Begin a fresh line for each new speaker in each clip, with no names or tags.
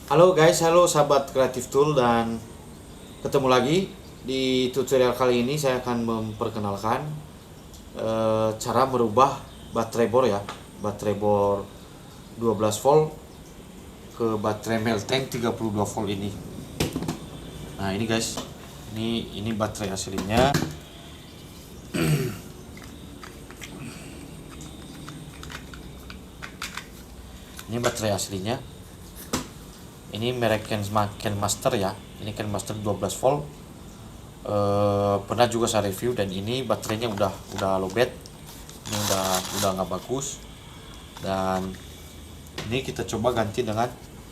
Halo guys, halo sahabat Kreatif Tool dan ketemu lagi di tutorial kali ini saya akan memperkenalkan cara merubah baterai bor ya, baterai bor 12 volt ke baterai Melteng 32 volt ini. Nah, ini guys. Ini baterai aslinya. Ini baterai aslinya. Ini merek Kenmaster ya. Ini Kenmaster 12 volt. Pernah juga saya review dan ini baterainya udah lowbat. Ini udah nggak bagus. Dan ini kita coba ganti dengan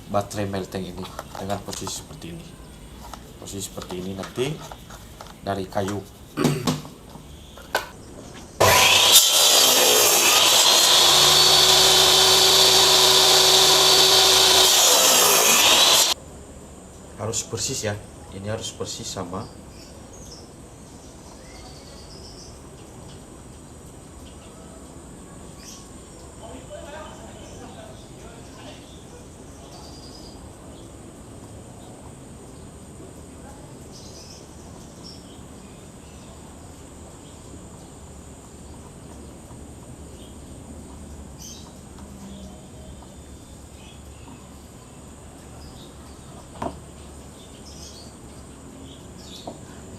baterai Melteng ini dengan posisi seperti ini. Posisi seperti ini nanti dari kayu. Harus persis ya, ini harus persis sama.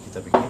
Kita bikin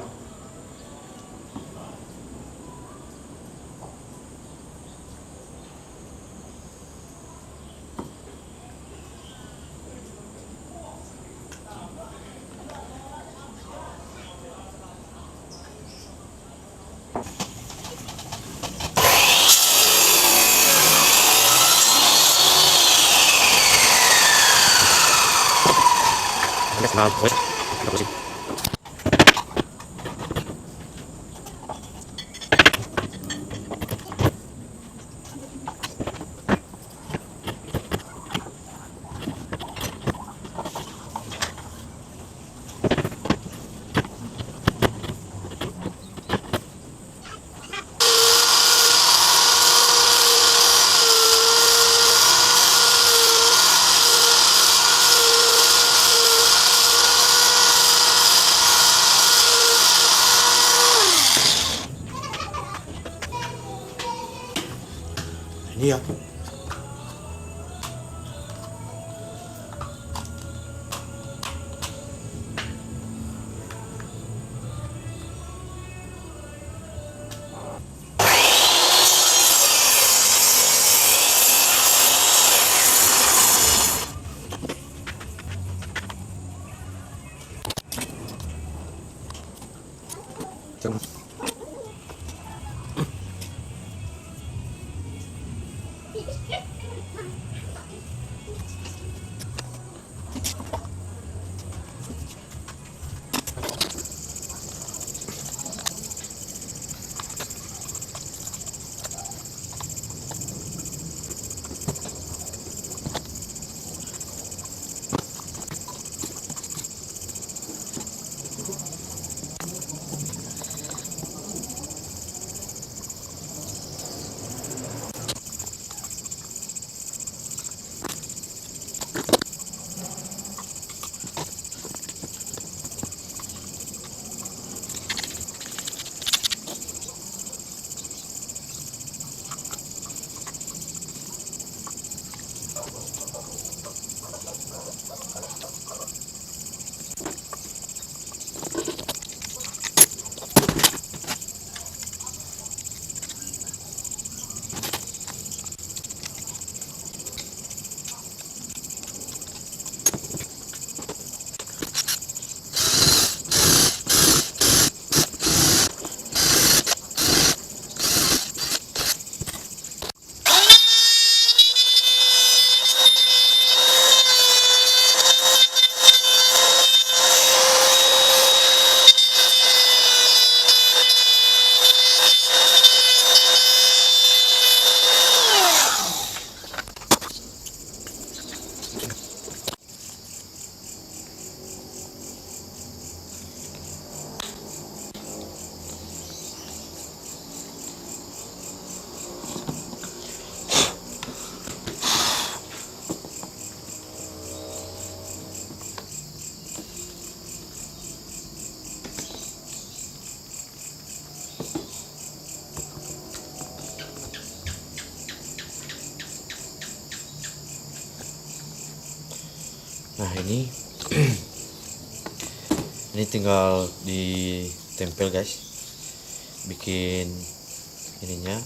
ini ya. Nah ini ini tinggal ditempel guys, bikin ininya.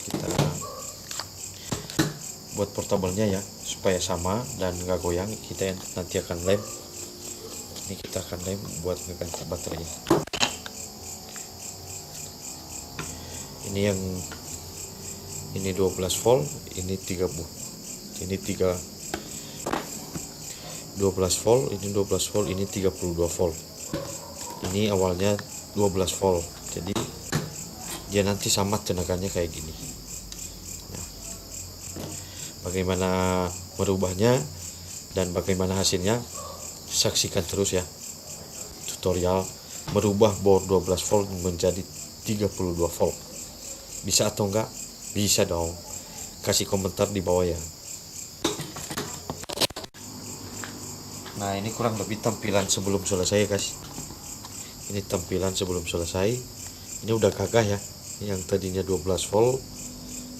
Kita buat portablenya ya supaya sama dan nggak goyang. Kita nanti akan lem, ini kita akan lem buat ngeganti baterainya. Ini yang ini 12 volt, ini 12 volt, ini 12 volt, ini 32 volt. Ini awalnya 12 volt, jadi dia nanti sama tenaganya kayak gini. Nah, bagaimana merubahnya dan bagaimana hasilnya, saksikan terus ya tutorial merubah bor 12 volt menjadi 32 volt. Bisa atau enggak? Bisa dong, kasih komentar di bawah ya. Nah ini kurang lebih tampilan sebelum selesai guys. Ini tampilan sebelum selesai. Ini udah gagah ya. Yang tadinya 12 volt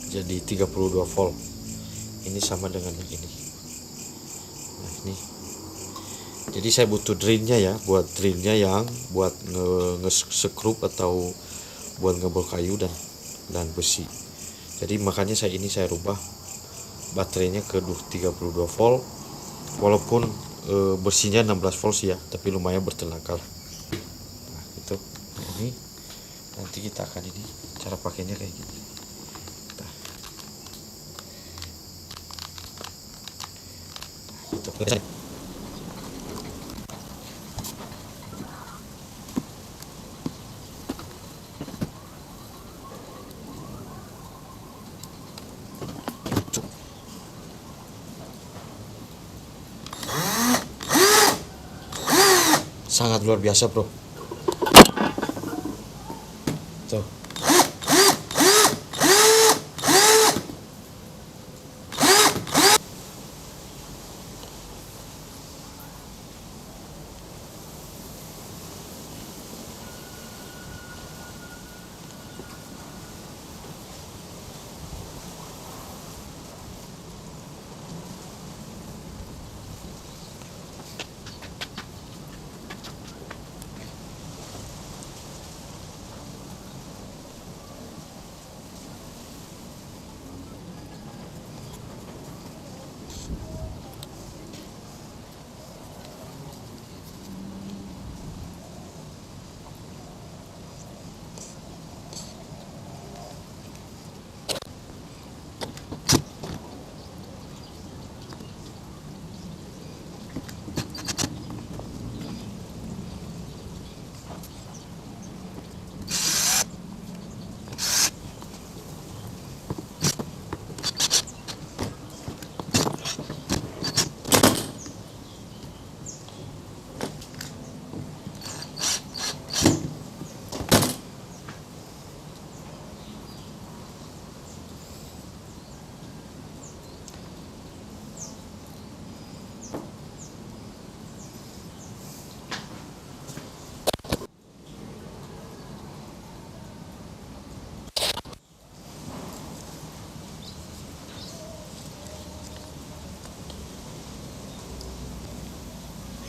jadi 32 volt. Ini sama dengan yang ini. Nah ini. Jadi saya butuh drillnya ya, buat drillnya yang buat nge-skrup atau buat ngebor kayu dan besi. Jadi makanya saya rubah baterainya ke 32 volt. Walaupun bersihnya 16 volt sih ya, tapi lumayan bertenaga lah. Nah itu, ini nanti kita akan ini cara pakainya kayak gini. Nah, itu sangat luar biasa bro. Tuh.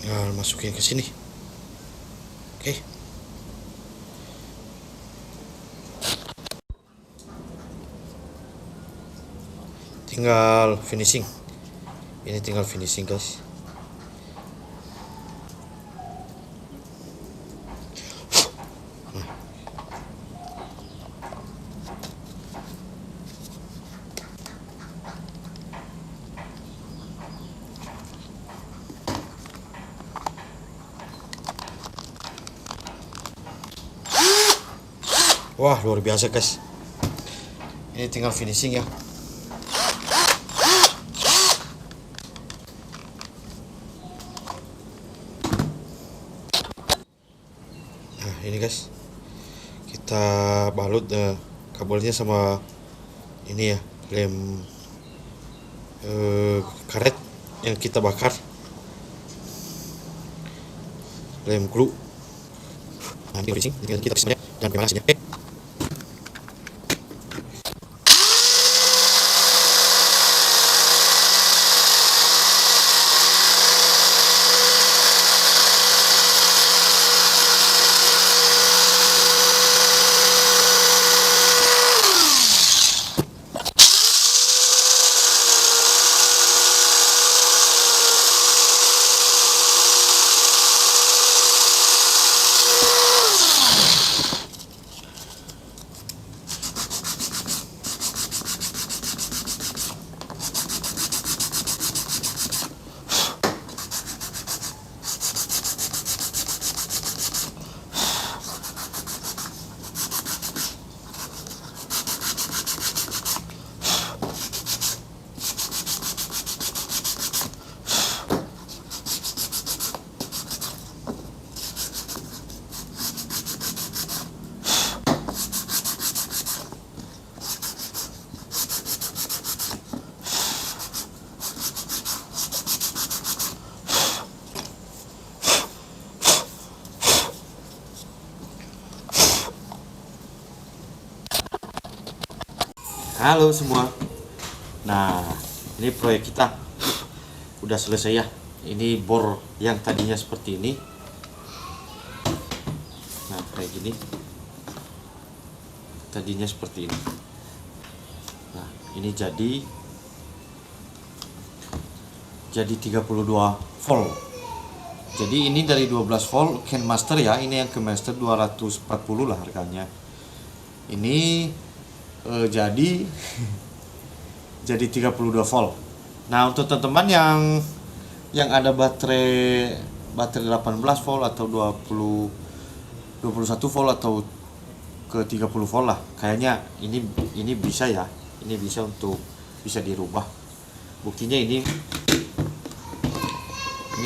Nah, masukin ke sini. Oke. Tinggal finishing. Ini tinggal finishing, guys. Wah, luar biasa, guys. Ini tinggal finishing ya. Nah, ini guys. Kita balut kabelnya sama ini ya, lem karet yang kita bakar. Lem glue. Nah, ini finishing. Kita semuanya dan bagaimana hasilnya. Halo semua. Nah, ini proyek kita udah selesai ya. Ini bor yang tadinya seperti ini. Nah, kayak gini. Tadinya seperti ini. Nah, ini jadi 32 volt. Jadi ini dari 12 volt KenMaster ya. Ini yang KenMaster 240 lah harganya. Ini jadi jadi 32 volt. Nah, untuk teman-teman yang ada baterai 18 volt atau 21 volt atau ke 30 volt lah. Kayaknya ini bisa ya. Ini bisa bisa dirubah. Buktinya ini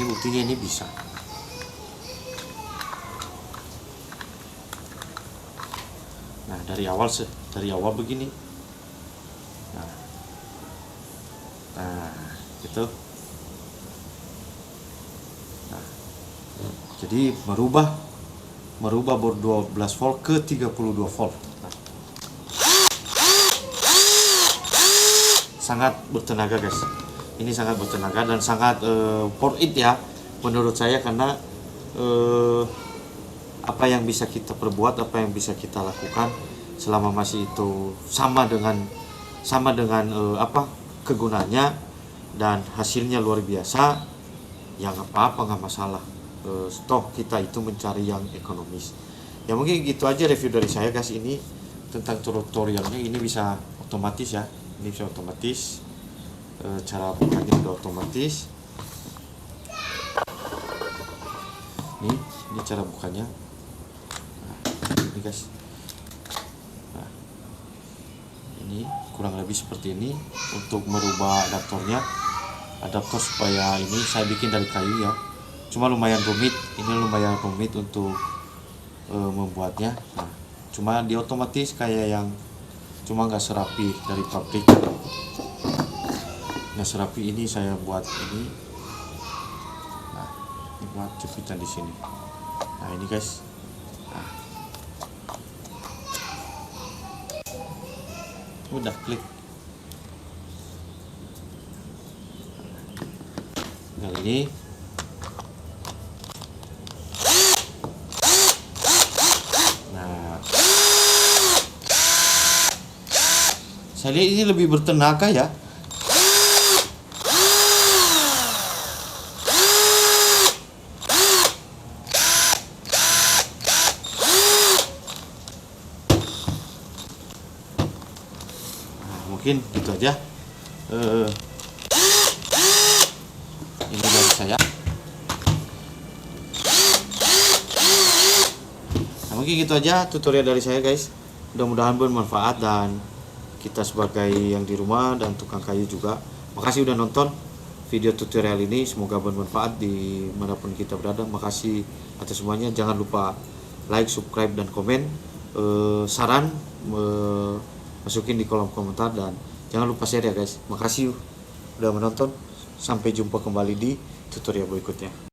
buktinya ini bisa. Nah, dari awal begini. Nah, gitu. Nah, jadi merubah bor 12 volt ke 32 volt. Nah, sangat bertenaga guys. Ini sangat bertenaga dan sangat worth it ya menurut saya, karena apa yang bisa kita perbuat, apa yang bisa kita lakukan selama masih itu sama dengan kegunaannya dan hasilnya luar biasa, yang apa-apa nggak masalah. Toh kita itu mencari yang ekonomis. Ya mungkin gitu aja review dari saya guys, ini tentang tutorialnya. Ini bisa otomatis ya, ini bisa otomatis. Cara bukanya udah otomatis. Ini cara bukanya. Nah, ini guys. Nah, ini kurang lebih seperti ini. Untuk merubah adaptor supaya ini saya bikin dari kayu ya. Cuma lumayan rumit. Ini lumayan rumit untuk membuatnya. Nah, cuma dia otomatis kayak yang cuma nggak serapi dari pabrik. Nah, serapi ini saya buat ini. Nah, ini buat jepitan di sini. Nah, ini guys. Nah, udah klik. Nah, ini saya lihat ini lebih bertenaga ya. Nah, mungkin gitu aja. Ini dari saya. Nah, mungkin gitu aja tutorial dari saya guys. Mudah-mudahan bermanfaat, dan kita sebagai yang di rumah dan tukang kayu juga, makasih udah nonton video tutorial ini. Semoga bermanfaat di manapun kita berada. Makasih atas semuanya. Jangan lupa like, subscribe, dan komen. Saran masukin di kolom komentar, dan jangan lupa share ya guys. Makasih udah menonton. Sampai jumpa kembali di tutorial berikutnya.